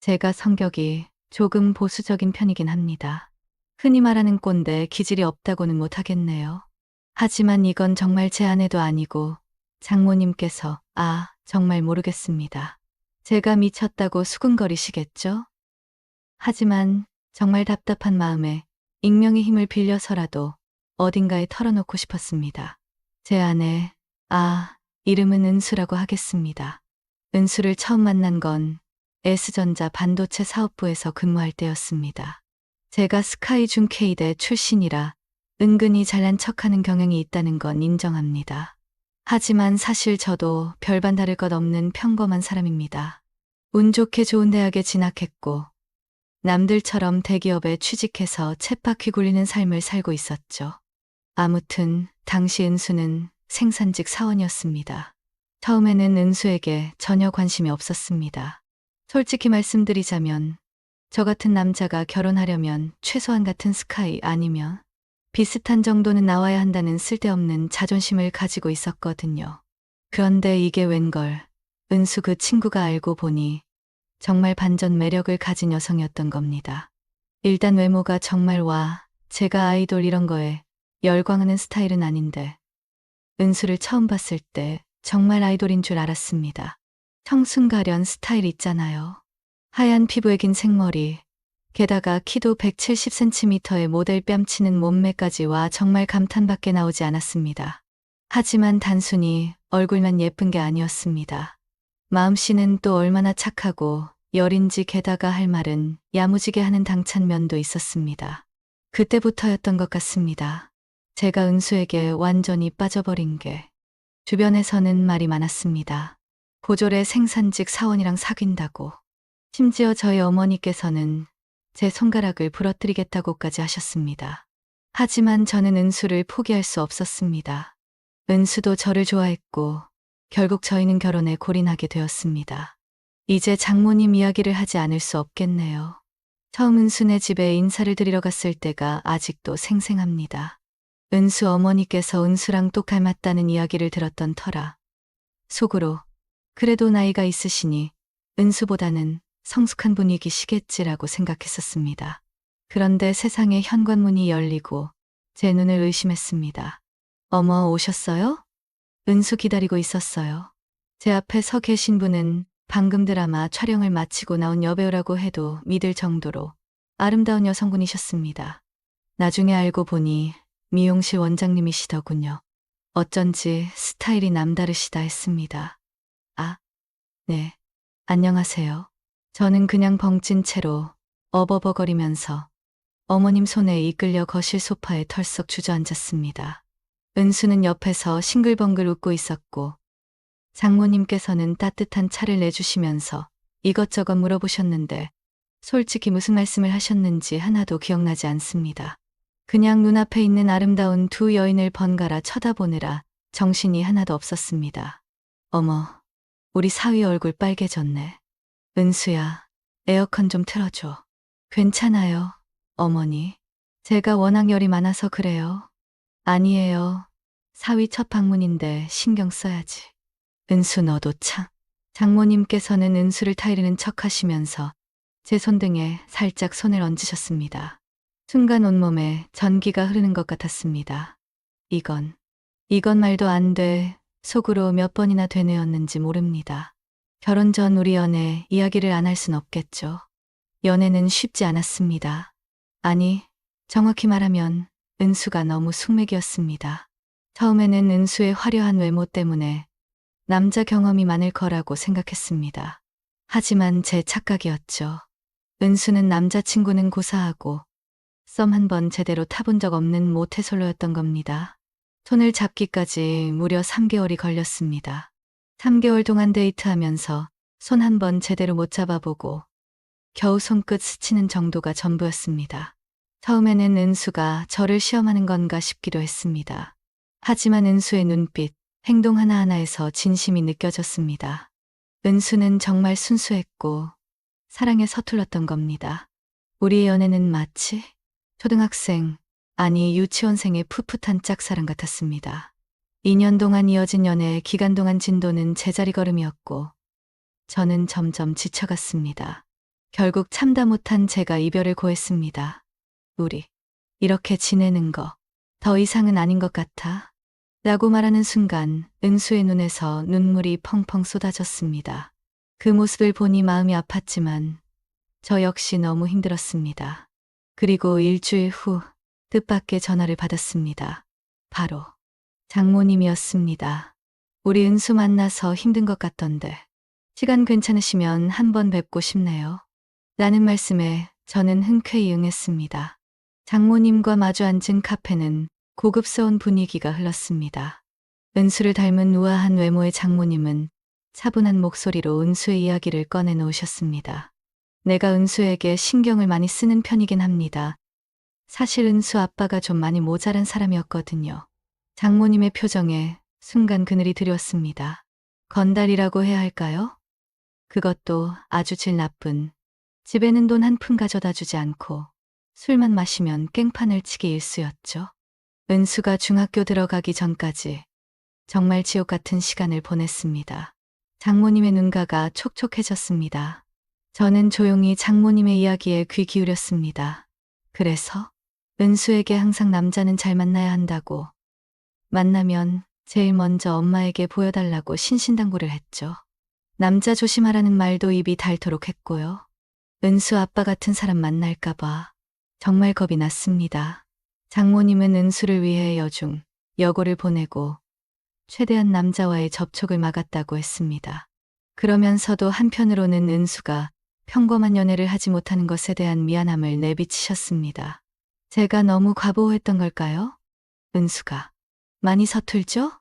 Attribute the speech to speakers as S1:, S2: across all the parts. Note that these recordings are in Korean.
S1: 제가 성격이 조금 보수적인 편이긴 합니다. 흔히 말하는 꼰대 기질이 없다고는 못하겠네요. 하지만 이건 정말 제 아내도 아니고 장모님께서 정말 모르겠습니다. 제가 미쳤다고 수근거리시겠죠? 하지만 정말 답답한 마음에 익명의 힘을 빌려서라도 어딘가에 털어놓고 싶었습니다. 제 아내, 이름은 은수라고 하겠습니다. 은수를 처음 만난 건 S전자 반도체 사업부에서 근무할 때였습니다. 제가 스카이 중케이대 출신이라 은근히 잘난 척하는 경향이 있다는 건 인정합니다. 하지만 사실 저도 별반 다를 것 없는 평범한 사람입니다. 운 좋게 좋은 대학에 진학했고 남들처럼 대기업에 취직해서 쳇바퀴 굴리는 삶을 살고 있었죠. 아무튼 당시 은수는 생산직 사원이었습니다. 처음에는 은수에게 전혀 관심이 없었습니다. 솔직히 말씀드리자면 저 같은 남자가 결혼하려면 최소한 같은 스카이 아니면 비슷한 정도는 나와야 한다는 쓸데없는 자존심을 가지고 있었거든요. 그런데 이게 웬걸 은수 그 친구가 알고 보니 정말 반전 매력을 가진 여성이었던 겁니다. 일단 외모가 정말 제가 아이돌 이런 거에 열광하는 스타일은 아닌데 은수를 처음 봤을 때 정말 아이돌인 줄 알았습니다. 청순가련 스타일 있잖아요. 하얀 피부에 긴 생머리, 게다가 키도 170cm의 모델 뺨치는 몸매까지 정말 감탄밖에 나오지 않았습니다. 하지만 단순히 얼굴만 예쁜 게 아니었습니다. 마음씨는 또 얼마나 착하고 여린지 게다가 할 말은 야무지게 하는 당찬면도 있었습니다. 그때부터였던 것 같습니다. 제가 은수에게 완전히 빠져버린 게 주변에서는 말이 많았습니다. 고졸의 생산직 사원이랑 사귄다고. 심지어 저희 어머니께서는 제 손가락을 부러뜨리겠다고까지 하셨습니다. 하지만 저는 은수를 포기할 수 없었습니다. 은수도 저를 좋아했고 결국 저희는 결혼에 골인하게 되었습니다. 이제 장모님 이야기를 하지 않을 수 없겠네요. 처음 은수네 집에 인사를 드리러 갔을 때가 아직도 생생합니다. 은수 어머니께서 은수랑 똑 닮았다는 이야기를 들었던 터라 속으로 그래도 나이가 있으시니 은수보다는 성숙한 분이시겠지라고 생각했었습니다. 그런데 세상에 현관문이 열리고 제 눈을 의심했습니다. 어머, 오셨어요? 은수 기다리고 있었어요. 제 앞에 서 계신 분은 방금 드라마 촬영을 마치고 나온 여배우라고 해도 믿을 정도로 아름다운 여성분이셨습니다. 나중에 알고 보니 미용실 원장님이시더군요. 어쩐지 스타일이 남다르시다 했습니다. 네. 안녕하세요. 저는 그냥 벙찐 채로 어버버거리면서 어머님 손에 이끌려 거실 소파에 털썩 주저앉았습니다. 은수는 옆에서 싱글벙글 웃고 있었고 장모님께서는 따뜻한 차를 내주시면서 이것저것 물어보셨는데 솔직히 무슨 말씀을 하셨는지 하나도 기억나지 않습니다. 그냥 눈앞에 있는 아름다운 두 여인을 번갈아 쳐다보느라 정신이 하나도 없었습니다. 어머, 우리 사위 얼굴 빨개졌네. 은수야, 에어컨 좀 틀어줘. 괜찮아요, 어머니. 제가 워낙 열이 많아서 그래요. 아니에요. 사위 첫 방문인데 신경 써야지. 은수 너도 참. 장모님께서는 은수를 타이르는 척 하시면서 제 손등에 살짝 손을 얹으셨습니다. 순간 온몸에 전기가 흐르는 것 같았습니다. 이건 말도 안 돼. 속으로 몇 번이나 되뇌었는지 모릅니다. 결혼 전 우리 연애 이야기를 안 할 순 없겠죠. 연애는 쉽지 않았습니다. 아니, 정확히 말하면 은수가 너무 숙맥이었습니다. 처음에는 은수의 화려한 외모 때문에 남자 경험이 많을 거라고 생각했습니다. 하지만 제 착각이었죠. 은수는 남자친구는 고사하고 썸 한 번 제대로 타본 적 없는 모태솔로였던 겁니다. 손을 잡기까지 무려 3개월이 걸렸습니다. 3개월 동안 데이트하면서 손 한 번 제대로 못 잡아보고 겨우 손끝 스치는 정도가 전부였습니다. 처음에는 은수가 저를 시험하는 건가 싶기도 했습니다. 하지만 은수의 눈빛, 행동 하나하나에서 진심이 느껴졌습니다. 은수는 정말 순수했고 사랑에 서툴렀던 겁니다. 우리의 연애는 마치 초등학생, 아니 유치원생의 풋풋한 짝사랑 같았습니다. 2년 동안 이어진 연애의 기간 동안 진도는 제자리 걸음이었고 저는 점점 지쳐갔습니다. 결국 참다 못한 제가 이별을 고했습니다. 우리 이렇게 지내는 거 더 이상은 아닌 것 같아. 라고 말하는 순간 은수의 눈에서 눈물이 펑펑 쏟아졌습니다. 그 모습을 보니 마음이 아팠지만 저 역시 너무 힘들었습니다. 그리고 일주일 후 뜻밖의 전화를 받았습니다. 바로 장모님이었습니다. 우리 은수 만나서 힘든 것 같던데 시간 괜찮으시면 한번 뵙고 싶네요. 라는 말씀에 저는 흔쾌히 응했습니다. 장모님과 마주 앉은 카페는 고급스러운 분위기가 흘렀습니다. 은수를 닮은 우아한 외모의 장모님은 차분한 목소리로 은수의 이야기를 꺼내놓으셨습니다. 내가 은수에게 신경을 많이 쓰는 편이긴 합니다. 사실 은수 아빠가 좀 많이 모자란 사람이었거든요. 장모님의 표정에 순간 그늘이 드렸습니다. 건달이라고 해야 할까요? 그것도 아주 질 나쁜. 집에는 돈 한 푼 가져다 주지 않고 술만 마시면 깽판을 치기 일쑤였죠. 은수가 중학교 들어가기 전까지 정말 지옥 같은 시간을 보냈습니다. 장모님의 눈가가 촉촉해졌습니다. 저는 조용히 장모님의 이야기에 귀 기울였습니다. 그래서 은수에게 항상 남자는 잘 만나야 한다고, 만나면 제일 먼저 엄마에게 보여달라고 신신당부를 했죠. 남자 조심하라는 말도 입이 닳도록 했고요. 은수 아빠 같은 사람 만날까봐 정말 겁이 났습니다. 장모님은 은수를 위해 여중, 여고를 보내고 최대한 남자와의 접촉을 막았다고 했습니다. 그러면서도 한편으로는 은수가 평범한 연애를 하지 못하는 것에 대한 미안함을 내비치셨습니다. 제가 너무 과보호했던 걸까요? 은수가 많이 서툴죠?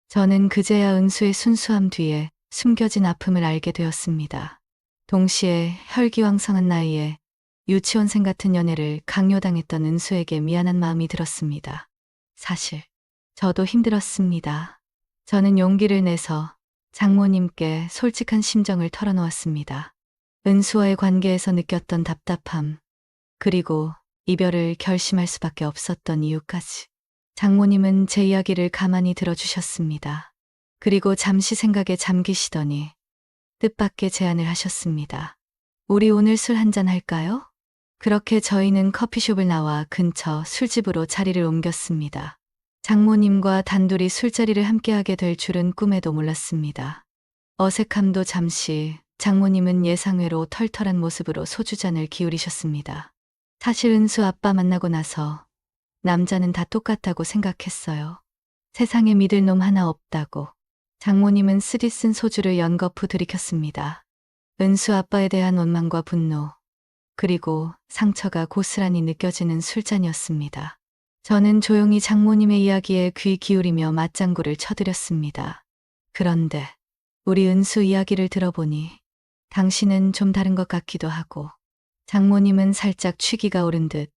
S1: 저는 그제야 은수의 순수함 뒤에 숨겨진 아픔을 알게 되었습니다. 동시에 혈기왕성한 나이에 유치원생 같은 연애를 강요당했던 은수에게 미안한 마음이 들었습니다. 사실 저도 힘들었습니다. 저는 용기를 내서 장모님께 솔직한 심정을 털어놓았습니다. 은수와의 관계에서 느꼈던 답답함, 그리고 이별을 결심할 수밖에 없었던 이유까지. 장모님은 제 이야기를 가만히 들어주셨습니다. 그리고 잠시 생각에 잠기시더니 뜻밖의 제안을 하셨습니다. 우리 오늘 술 한잔 할까요? 그렇게 저희는 커피숍을 나와 근처 술집으로 자리를 옮겼습니다. 장모님과 단둘이 술자리를 함께하게 될 줄은 꿈에도 몰랐습니다. 어색함도 잠시, 장모님은 예상외로 털털한 모습으로 소주잔을 기울이셨습니다. 사실 은수 아빠 만나고 나서 남자는 다 똑같다고 생각했어요. 세상에 믿을 놈 하나 없다고. 장모님은 쓰디쓴 소주를 연거푸 들이켰습니다. 은수 아빠에 대한 원망과 분노, 그리고 상처가 고스란히 느껴지는 술잔이었습니다. 저는 조용히 장모님의 이야기에 귀 기울이며 맞장구를 쳐드렸습니다. 그런데 우리 은수 이야기를 들어보니 당신은 좀 다른 것 같기도 하고, 장모님은 살짝 취기가 오른 듯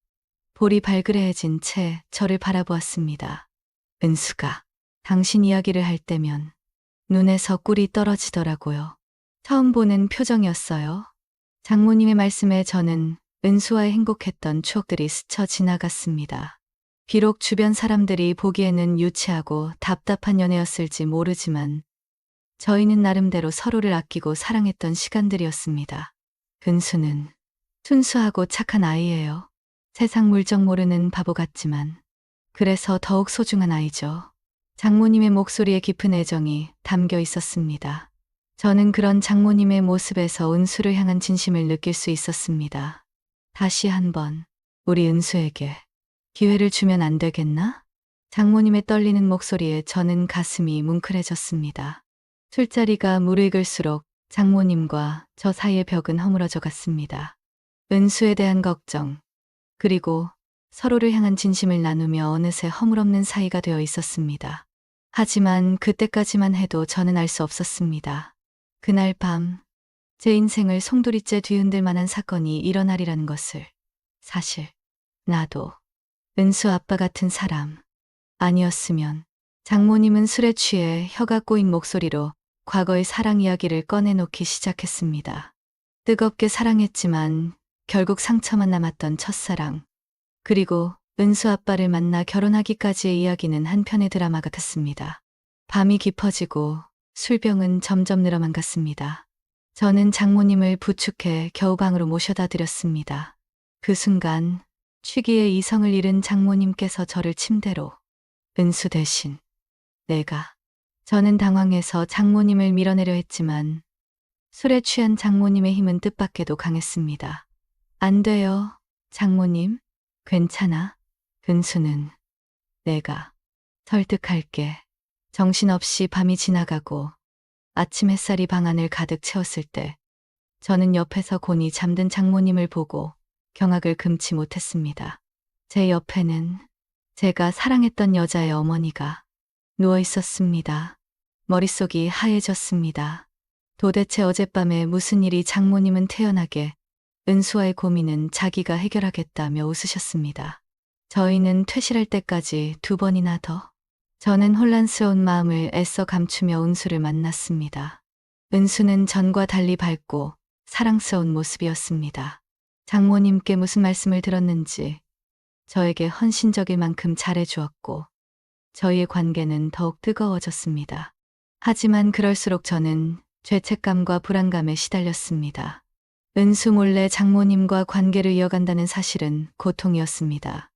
S1: 볼이 발그레해진 채 저를 바라보았습니다. 은수가 당신 이야기를 할 때면 눈에서 꿀이 떨어지더라고요. 처음 보는 표정이었어요. 장모님의 말씀에 저는 은수와의 행복했던 추억들이 스쳐 지나갔습니다. 비록 주변 사람들이 보기에는 유치하고 답답한 연애였을지 모르지만 저희는 나름대로 서로를 아끼고 사랑했던 시간들이었습니다. 은수는 순수하고 착한 아이예요. 세상 물정 모르는 바보 같지만 그래서 더욱 소중한 아이죠. 장모님의 목소리에 깊은 애정이 담겨 있었습니다. 저는 그런 장모님의 모습에서 은수를 향한 진심을 느낄 수 있었습니다. 다시 한번 우리 은수에게 기회를 주면 안 되겠나? 장모님의 떨리는 목소리에 저는 가슴이 뭉클해졌습니다. 술자리가 무르익을수록 장모님과 저 사이의 벽은 허물어져 갔습니다. 은수에 대한 걱정, 그리고 서로를 향한 진심을 나누며 어느새 허물없는 사이가 되어 있었습니다. 하지만 그때까지만 해도 저는 알 수 없었습니다. 그날 밤, 제 인생을 송두리째 뒤흔들 만한 사건이 일어나리라는 것을. 사실 나도 은수 아빠 같은 사람 아니었으면. 장모님은 술에 취해 혀가 꼬인 목소리로 과거의 사랑 이야기를 꺼내놓기 시작했습니다. 뜨겁게 사랑했지만 결국 상처만 남았던 첫사랑, 그리고 은수 아빠를 만나 결혼하기까지의 이야기는 한편의 드라마 같았습니다. 밤이 깊어지고 술병은 점점 늘어만 갔습니다. 저는 장모님을 부축해 겨우 방으로 모셔다 드렸습니다. 그 순간 취기에 이성을 잃은 장모님께서 저를 침대로 은수 대신 내가 저는 당황해서 장모님을 밀어내려 했지만 술에 취한 장모님의 힘은 뜻밖에도 강했습니다. 안 돼요, 장모님. 괜찮아. 은수는 내가 설득할게. 정신없이 밤이 지나가고 아침 햇살이 방 안을 가득 채웠을 때 저는 옆에서 곤히 잠든 장모님을 보고 경악을 금치 못했습니다. 제 옆에는 제가 사랑했던 여자의 어머니가 누워 있었습니다. 머릿속이 하얘졌습니다. 도대체 어젯밤에 무슨 일이 장모님은 태연하게 은수와의 고민은 자기가 해결하겠다며 웃으셨습니다. 저희는 퇴실할 때까지 2번이나 더. 저는 혼란스러운 마음을 애써 감추며 은수를 만났습니다. 은수는 전과 달리 밝고 사랑스러운 모습이었습니다. 장모님께 무슨 말씀을 들었는지 저에게 헌신적일 만큼 잘해주었고 저희의 관계는 더욱 뜨거워졌습니다. 하지만 그럴수록 저는 죄책감과 불안감에 시달렸습니다. 은수 몰래 장모님과 관계를 이어간다는 사실은 고통이었습니다.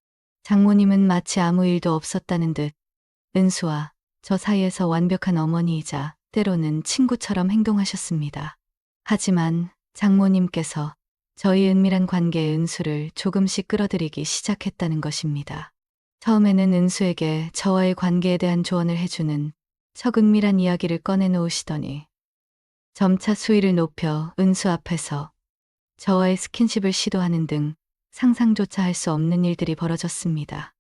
S1: 장모님은 마치 아무 일도 없었다는 듯 은수와 저 사이에서 완벽한 어머니이자 때로는 친구처럼 행동하셨습니다. 하지만 장모님께서 저희 은밀한 관계의 은수를 조금씩 끌어들이기 시작했다는 것입니다. 처음에는 은수에게 저와의 관계에 대한 조언을 해주는 척은밀한 이야기를 꺼내놓으시더니 점차 수위를 높여 은수 앞에서 저와의 스킨십을 시도하는 등 상상조차 할 수 없는 일들이 벌어졌습니다.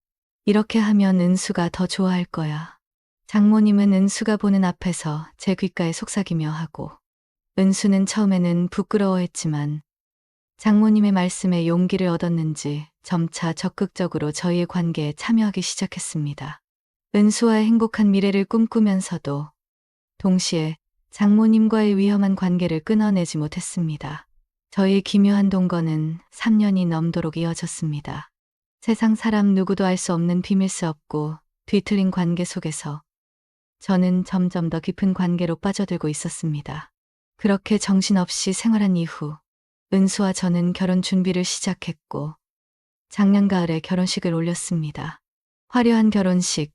S1: 이렇게 하면 은수가 더 좋아할 거야. 장모님은 은수가 보는 앞에서 제 귓가에 속삭이며 하고 은수는 처음에는 부끄러워했지만 장모님의 말씀에 용기를 얻었는지 점차 적극적으로 저희의 관계에 참여하기 시작했습니다. 은수와의 행복한 미래를 꿈꾸면서도 동시에 장모님과의 위험한 관계를 끊어내지 못했습니다. 저희의 기묘한 동거는 3년이 넘도록 이어졌습니다. 세상 사람 누구도 알 수 없는 비밀스럽고 뒤틀린 관계 속에서 저는 점점 더 깊은 관계로 빠져들고 있었습니다. 그렇게 정신없이 생활한 이후 은수와 저는 결혼 준비를 시작했고 작년 가을에 결혼식을 올렸습니다. 화려한 결혼식,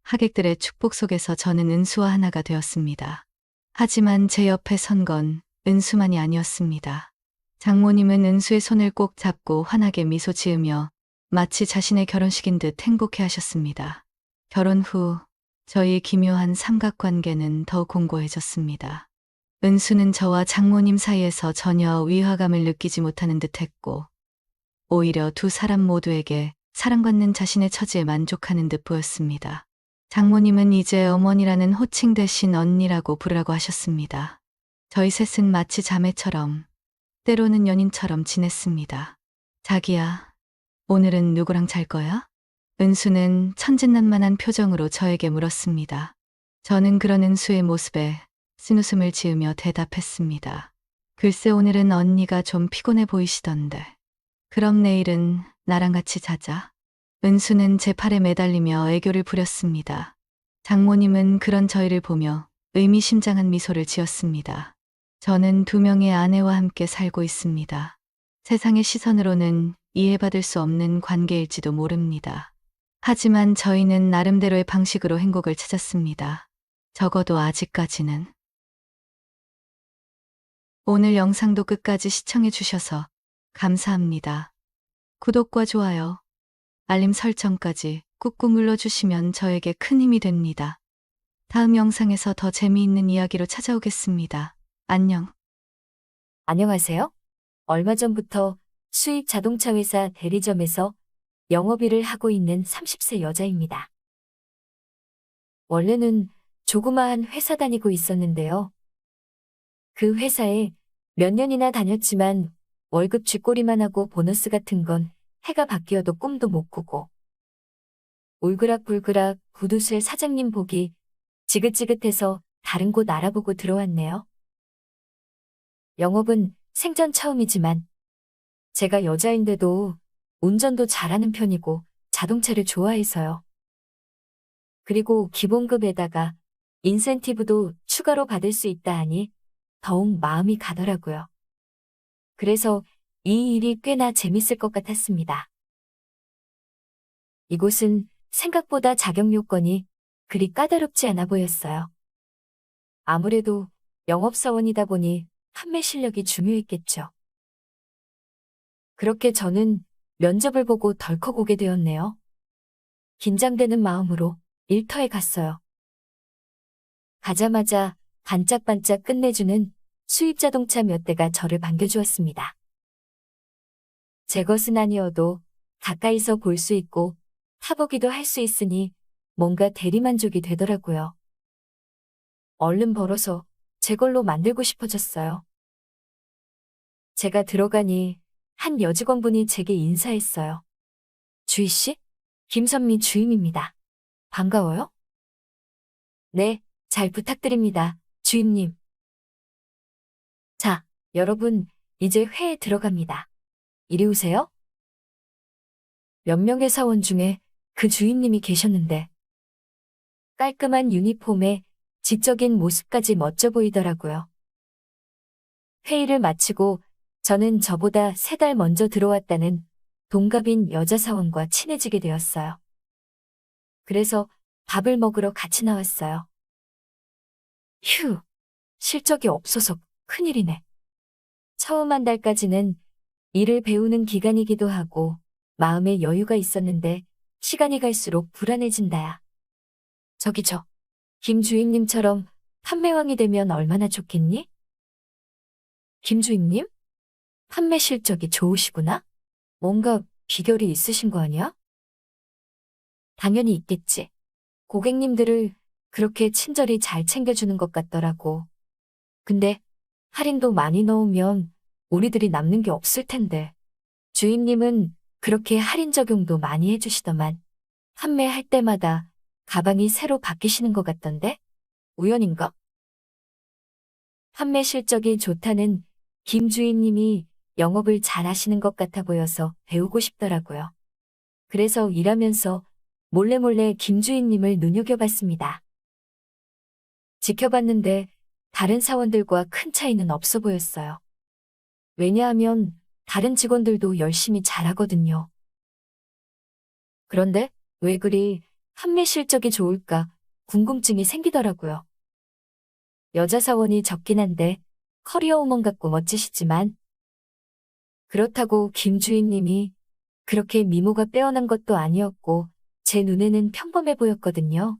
S1: 하객들의 축복 속에서 저는 은수와 하나가 되었습니다. 하지만 제 옆에 선 건 은수만이 아니었습니다. 장모님은 은수의 손을 꼭 잡고 환하게 미소 지으며 마치 자신의 결혼식인 듯 행복해 하셨습니다. 결혼 후 저희의 기묘한 삼각관계는 더 공고해졌습니다. 은수는 저와 장모님 사이에서 전혀 위화감을 느끼지 못하는 듯했고 오히려 두 사람 모두에게 사랑받는 자신의 처지에 만족하는 듯 보였습니다. 장모님은 이제 어머니라는 호칭 대신 언니라고 부르라고 하셨습니다. 저희 셋은 마치 자매처럼 때로는 연인처럼 지냈습니다. 자기야, 오늘은 누구랑 잘 거야? 은수는 천진난만한 표정으로 저에게 물었습니다. 저는 그런 은수의 모습에 쓴웃음을 지으며 대답했습니다. 글쎄 오늘은 언니가 좀 피곤해 보이시던데. 그럼 내일은 나랑 같이 자자. 은수는 제 팔에 매달리며 애교를 부렸습니다. 장모님은 그런 저희를 보며 의미심장한 미소를 지었습니다. 저는 2명의 아내와 함께 살고 있습니다. 세상의 시선으로는 이해받을 수 없는 관계일지도 모릅니다. 하지만 저희는 나름대로의 방식으로 행복을 찾았습니다. 적어도 아직까지는. 오늘 영상도 끝까지 시청해 주셔서 감사합니다. 구독과 좋아요, 알림 설정까지 꾹꾹 눌러주시면 저에게 큰 힘이 됩니다. 다음 영상에서 더 재미있는 이야기로 찾아오겠습니다. 안녕.
S2: 안녕하세요. 얼마 전부터 수입 자동차 회사 대리점에서 영업일을 하고 있는 30세 여자입니다. 원래는 조그마한 회사 다니고 있었는데요. 그 회사에 몇 년이나 다녔지만 월급 쥐꼬리만 하고 보너스 같은 건 해가 바뀌어도 꿈도 못 꾸고 울그락불그락 구두쇠 사장님 보기 지긋지긋해서 다른 곳 알아보고 들어왔네요. 영업은 생전 처음이지만 제가 여자인데도 운전도 잘하는 편이고 자동차를 좋아해서요. 그리고 기본급에다가 인센티브도 추가로 받을 수 있다 하니 더욱 마음이 가더라고요. 그래서 이 일이 꽤나 재밌을 것 같았습니다. 이곳은 생각보다 자격 요건이 그리 까다롭지 않아 보였어요. 아무래도 영업사원이다 보니 판매 실력이 중요했겠죠. 그렇게 저는 면접을 보고 덜컥 오게 되었네요. 긴장되는 마음으로 일터에 갔어요. 가자마자 반짝반짝 끝내주는 수입 자동차 몇 대가 저를 반겨주었습니다. 제 것은 아니어도 가까이서 볼 수 있고 타보기도 할 수 있으니 뭔가 대리만족이 되더라고요. 얼른 벌어서 제 걸로 만들고 싶어졌어요. 제가 들어가니 한 여직원분이 제게 인사했어요. 주희 씨? 김선미 주임입니다. 반가워요? 네, 잘 부탁드립니다, 주임님. 자, 여러분, 이제 회에 들어갑니다. 이리 오세요. 몇 명의 사원 중에 그 주임님이 계셨는데 깔끔한 유니폼에 지적인 모습까지 멋져 보이더라고요. 회의를 마치고 저는 저보다 3달 먼저 들어왔다는 동갑인 여자 사원과 친해지게 되었어요. 그래서 밥을 먹으러 같이 나왔어요. 휴, 실적이 없어서 큰일이네. 처음 한 달까지는 일을 배우는 기간이기도 하고 마음에 여유가 있었는데 시간이 갈수록 불안해진다야. 저기 김 주임님처럼 판매왕이 되면 얼마나 좋겠니? 김 주임님? 판매 실적이 좋으시구나? 뭔가 비결이 있으신 거 아니야? 당연히 있겠지. 고객님들을 그렇게 친절히 잘 챙겨주는 것 같더라고. 근데 할인도 많이 넣으면 우리들이 남는 게 없을 텐데. 주임님은 그렇게 할인 적용도 많이 해주시더만 판매할 때마다 가방이 새로 바뀌시는 것 같던데? 우연인가? 판매 실적이 좋다는 김 주임님이 영업을 잘 하시는 것 같아 보여서 배우고 싶더라고요. 그래서 일하면서 몰래 김 주임님을 눈여겨봤습니다. 지켜봤는데 다른 사원들과 큰 차이는 없어 보였어요. 왜냐하면 다른 직원들도 열심히 잘하거든요. 그런데 왜 그리 판매 실적이 좋을까 궁금증이 생기더라고요. 여자 사원이 적긴 한데 커리어 우먼 같고 멋지시지만 그렇다고 김 주임님이 그렇게 미모가 빼어난 것도 아니었고 제 눈에는 평범해 보였거든요.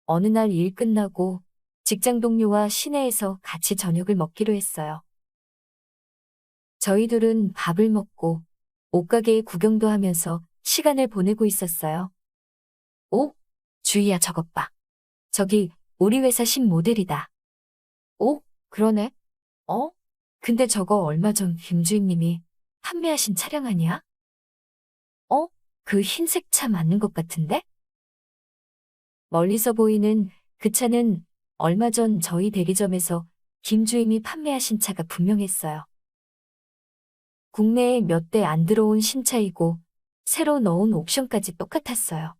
S2: 어느 날 일 끝나고 직장 동료와 시내에서 같이 저녁을 먹기로 했어요. 저희 둘은 밥을 먹고 옷가게 구경도 하면서 시간을 보내고 있었어요. 오, 주희야 저것 봐. 저기 우리 회사 신모델이다. 오, 그러네. 어? 근데 저거 얼마 전 김 주임님이 판매하신 차량 아니야? 어? 그 흰색 차 맞는 것 같은데? 멀리서 보이는 그 차는 얼마 전 저희 대리점에서 김 주임이 판매하신 차가 분명했어요. 국내에 몇 대 안 들어온 신차이고 새로 넣은 옵션까지 똑같았어요.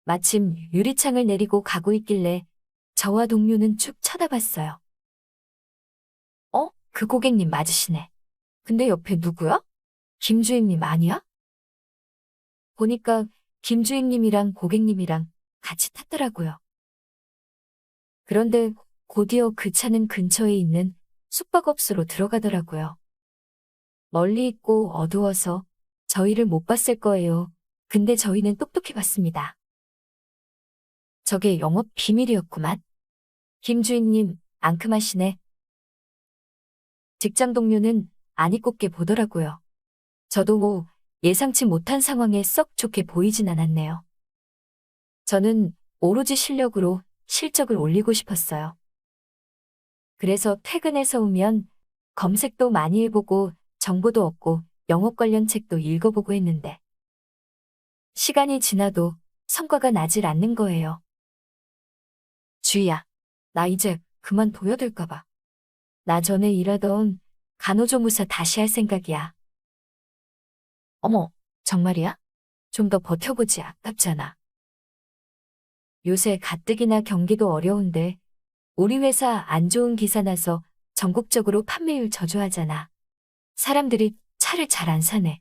S2: 마침 유리창을 내리고 가고 있길래 저와 동료는 쭉 쳐다봤어요. 그 고객님 맞으시네. 근데 옆에 누구야? 김 주임님 아니야? 보니까 김 주임님이랑 고객님이랑 같이 탔더라고요. 그런데 곧이어 그 차는 근처에 있는 숙박업소로 들어가더라고요. 멀리 있고 어두워서 저희를 못 봤을 거예요. 근데 저희는 똑똑히 봤습니다. 저게 영업 비밀이었구만. 김 주임님, 앙큼하시네. 직장 동료는 안이 꼽게 보더라고요. 저도 뭐 예상치 못한 상황에 썩 좋게 보이진 않았네요. 저는 오로지 실력으로 실적을 올리고 싶었어요. 그래서 퇴근해서 오면 검색도 많이 해보고 정보도 얻고 영업 관련 책도 읽어보고 했는데 시간이 지나도 성과가 나질 않는 거예요. 주희야, 나 이제 그만둬야 될까 봐. 나 전에 일하던 간호조무사 다시 할 생각이야. 어머, 정말이야? 좀 더 버텨보지 아깝잖아. 요새 가뜩이나 경기도 어려운데 우리 회사 안 좋은 기사 나서 전국적으로 판매율 저조하잖아. 사람들이 차를 잘 안 사네.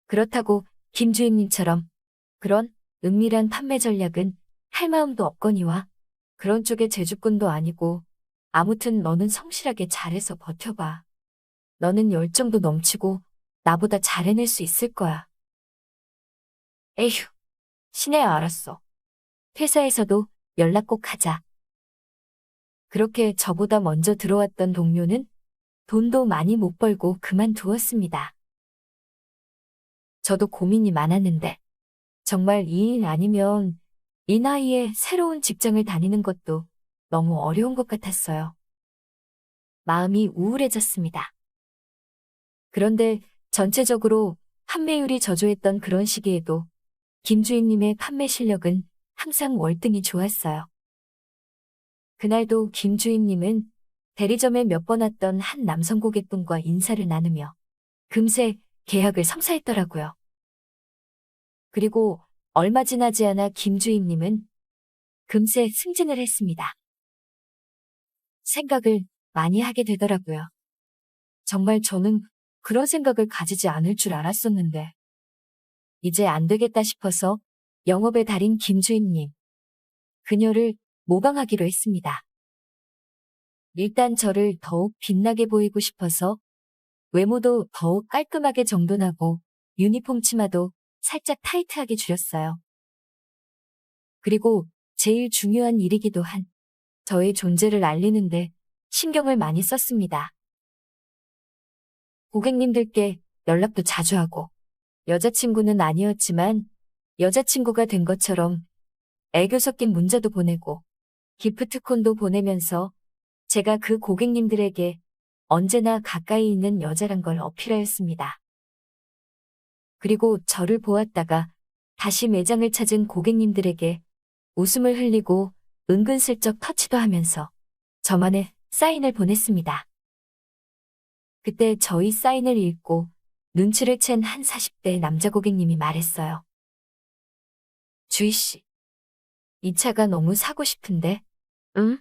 S2: 그렇다고 김 주임님처럼 그런 은밀한 판매 전략은 할 마음도 없거니와 그런 쪽의 재주꾼도 아니고 아무튼 너는 성실하게 잘해서 버텨봐. 너는 열정도 넘치고 나보다 잘 해낼 수 있을 거야. 에휴, 신혜야 알았어. 회사에서도 연락 꼭 하자. 그렇게 저보다 먼저 들어왔던 동료는 돈도 많이 못 벌고 그만두었습니다. 저도 고민이 많았는데 정말 이 일 아니면 이 나이에 새로운 직장을 다니는 것도 너무 어려운 것 같았어요. 마음이 우울해졌습니다. 그런데 전체적으로 판매율이 저조했던 그런 시기에도 김 주임님의 판매 실력은 항상 월등히 좋았어요. 그날도 김 주임님은 대리점에 몇 번 왔던 한 남성 고객분과 인사를 나누며 금세 계약을 성사했더라고요. 그리고 얼마 지나지 않아 김 주임님은 금세 승진을 했습니다. 생각을 많이 하게 되더라고요. 정말 저는 그런 생각을 가지지 않을 줄 알았었는데 이제 안 되겠다 싶어서 영업의 달인 김 주임님, 그녀를 모방하기로 했습니다. 일단 저를 더욱 빛나게 보이고 싶어서 외모도 더욱 깔끔하게 정돈하고 유니폼 치마도 살짝 타이트하게 줄였어요. 그리고 제일 중요한 일이기도 한 저의 존재를 알리는데 신경을 많이 썼습니다. 고객님들께 연락도 자주 하고 여자친구는 아니었지만 여자친구가 된 것처럼 애교 섞인 문자도 보내고 기프트콘도 보내면서 제가 그 고객님들에게 언제나 가까이 있는 여자란 걸 어필하였습니다. 그리고 저를 보았다가 다시 매장을 찾은 고객님들에게 웃음을 흘리고 은근슬쩍 터치도 하면서 저만의 사인을 보냈습니다. 그때 저희 사인을 읽고 눈치를 챈 한 40대 남자 고객님이 말했어요. 주희 씨, 이 차가 너무 사고 싶은데, 응?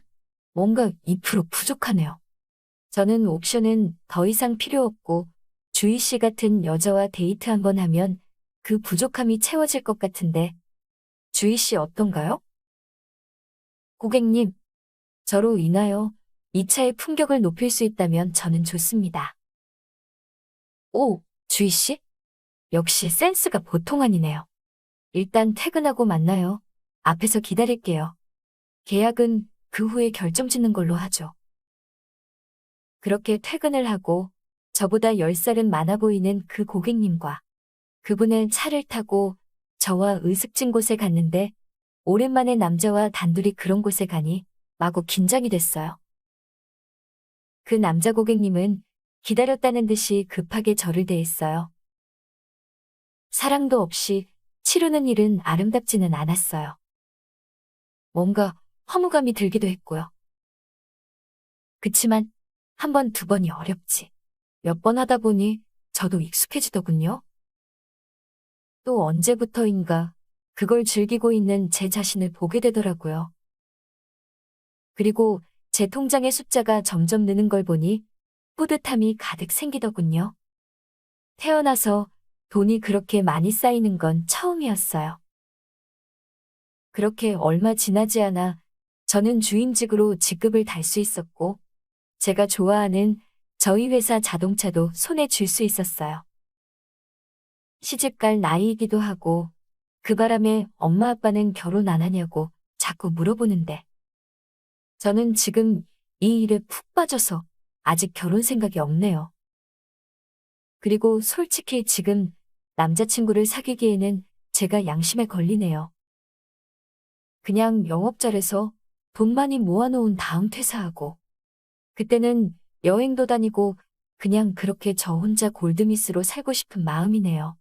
S2: 뭔가 2% 부족하네요. 저는 옵션은 더 이상 필요 없고 주희 씨 같은 여자와 데이트 한번 하면 그 부족함이 채워질 것 같은데 주희 씨 어떤가요? 고객님, 저로 인하여 이 차의 품격을 높일 수 있다면 저는 좋습니다. 오, 주희 씨? 역시 센스가 보통 아니네요. 일단 퇴근하고 만나요. 앞에서 기다릴게요. 계약은 그 후에 결정짓는 걸로 하죠. 그렇게 퇴근을 하고 저보다 10살은 많아 보이는 그 고객님과 그분의 차를 타고 저와 으슥진 곳에 갔는데 오랜만에 남자와 단둘이 그런 곳에 가니 마구 긴장이 됐어요. 그 남자 고객님은 기다렸다는 듯이 급하게 저를 대했어요. 사랑도 없이 치르는 일은 아름답지는 않았어요. 뭔가 허무감이 들기도 했고요. 그치만 한 번, 두 번이 어렵지. 몇 번 하다 보니 저도 익숙해지더군요. 또 언제부터인가 그걸 즐기고 있는 제 자신을 보게 되더라고요. 그리고 제 통장의 숫자가 점점 느는 걸 보니 뿌듯함이 가득 생기더군요. 태어나서 돈이 그렇게 많이 쌓이는 건 처음이었어요. 그렇게 얼마 지나지 않아 저는 주임직으로 직급을 달 수 있었고 제가 좋아하는 저희 회사 자동차도 손에 쥘 수 있었어요. 시집갈 나이이기도 하고 그 바람에 엄마 아빠는 결혼 안 하냐고 자꾸 물어보는데 저는 지금 이 일에 푹 빠져서 아직 결혼 생각이 없네요. 그리고 솔직히 지금 남자친구를 사귀기에는 제가 양심에 걸리네요. 그냥 영업 잘해서 돈 많이 모아놓은 다음 퇴사하고 그때는 여행도 다니고 그냥 그렇게 저 혼자 골드미스로 살고 싶은 마음이네요.